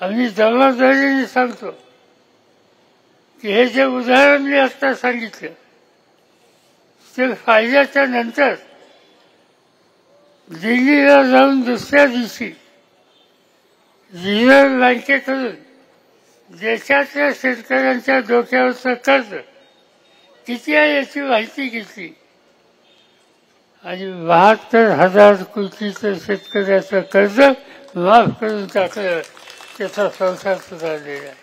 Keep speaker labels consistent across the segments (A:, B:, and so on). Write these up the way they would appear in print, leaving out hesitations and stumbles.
A: आम्ही जबाबदारीने सांगतो की हे जे उदाहरण मी आता सांगितलं ते फायद्याच्या नंतर दिल्लीला जाऊन दुसऱ्या दिवशी रिझर्व्ह बँकेकडून देशातल्या शेतकऱ्यांच्या डोक्यावरचं कर्ज किती आहे याची माहिती घेतली आणि 72,000 कोटीचं शेतकऱ्याचं कर्ज माफ करून टाकलं. त्याचा संसार सुधारलेला आहे.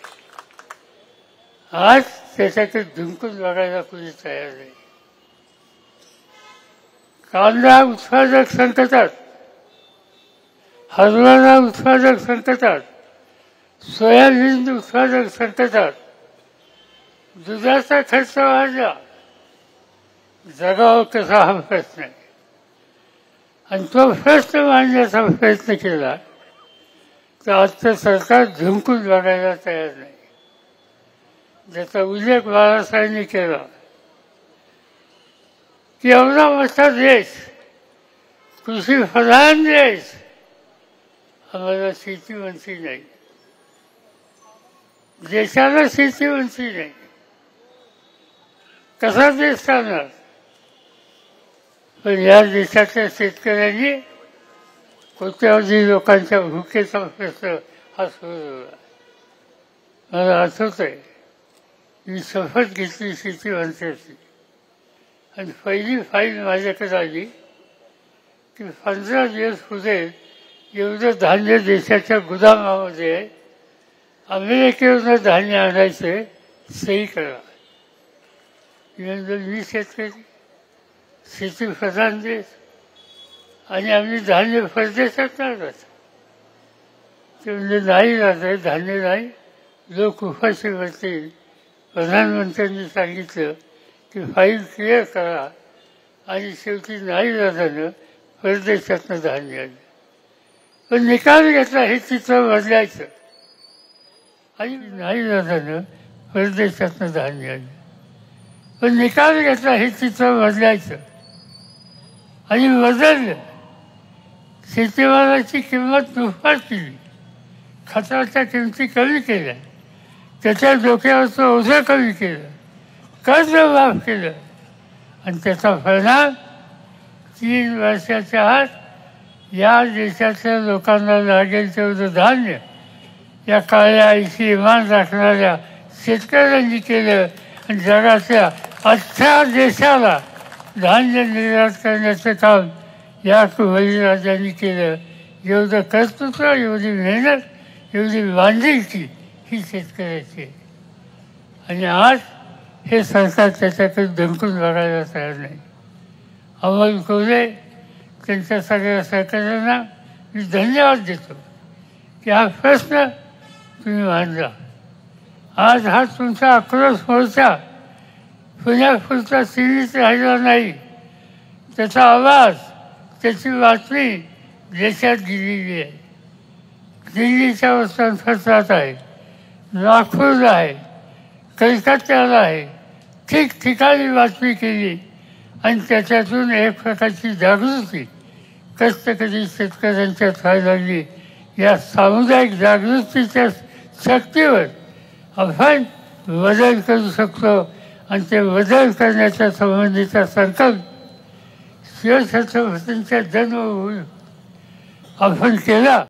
A: आज त्याच्याकडे झुंकून बघायला कुणी तयार नाही. कांदा उत्पादक संकटात, हरभरा उत्पादक संकटात, सोयाबीन उत्पादक संकटात, दुधाचा खर्च वाढला, जगावं कसा हा प्रश्न आहे. आणि तो प्रश्न मांडण्याचा प्रयत्न केला तर आजचं सरकार झुंकून बघायला तयार नाही. ज्याचा उल्लेख बाळासाहेबांनी केला की एवढा मोठा देश, कृषीप्रधान देश, आम्हाला शेतीवंशी नाही, देशाला शेतीवंशी नाही, कसा देश चालणार. पण या देशातल्या शेतकऱ्यांनी कोट्यावधी लोकांच्या भुकेचा प्रश्न हा सोडवला. मला आठवत आहे मी शपथ घेतली शेतीवंशाची आणि पहिली फाईल माझ्याकडे आली की 15 दिवस पुढे एवढं धान्य देशाच्या गोदामामध्ये अमेरिकेवरून धान्य आणायचे, सही करा. मी शेतकरी, शेतीप्रधान देश आणि आम्ही धान्य परदेशात आणत. ते म्हणजे नाही राहत, धान्य नाही, लोक उपाशी बसतील. प्रधानमंत्र्यांनी सांगितलं की फाईल क्लिअर करा आणि शेवटी नाही राहताना परदेशातनं धान्य आलं. पण निकाल घेतला हे चित्र बदलायचं आणि नाही राहताना परदेशातनं धान्य आलं. पण निकाल घेतला हे चित्र बदलायचं आणि बदललं. शेतीमालाची किंमत दुप्पट केली, खताच्या किमती कमी केल्या, त्याच्या डोक्यावरचं ओझं कमी केलं, कर्ज माफ केलं आणि त्याचा परिणाम 3 वर्षाच्या आत या देशातल्या लोकांना लागेल तेवढं धान्य या काळ्या आईशी इमान राखणाऱ्या शेतकऱ्यांनी केलं आणि जगातल्या 18 देशाला धान्य निर्यात करण्याचं काम या बळीराजांनी केलं. एवढं कर्तृत्व, एवढी मेहनत, एवढी बांधिलकी ही शेतकऱ्याची. आणि आज हे सरकार त्याच्याकडे धमकून बघायला तयार नाही. अमोल कोल्हे त्यांच्या सगळ्या सहकार्यांना मी धन्यवाद देतो की हा प्रश्न तुम्ही मांडला. आज हा तुमचा आक्रोश मोर्चा पुण्यापुरता सीमित राहिला नाही. त्याचा आवाज, त्याची बातमी देशात गेलेली आहे. दिल्लीच्या वृत्तपत्रात आहे, नागपूरला आहे, कलकत्त्याला आहे, ठिकठिकाणी बातमी केली आणि त्याच्यातून एक प्रकारची जागृती कष्टकरी शेतकऱ्यांच्यात व्हायला लागली. या सामुदायिक जागृतीच्या शक्तीवर आपण बदल करू शकतो आणि ते बदल करण्याच्या संबंधीचा संकल्प शिवछत्रपतींच्या जन्मभूमी आपण केला.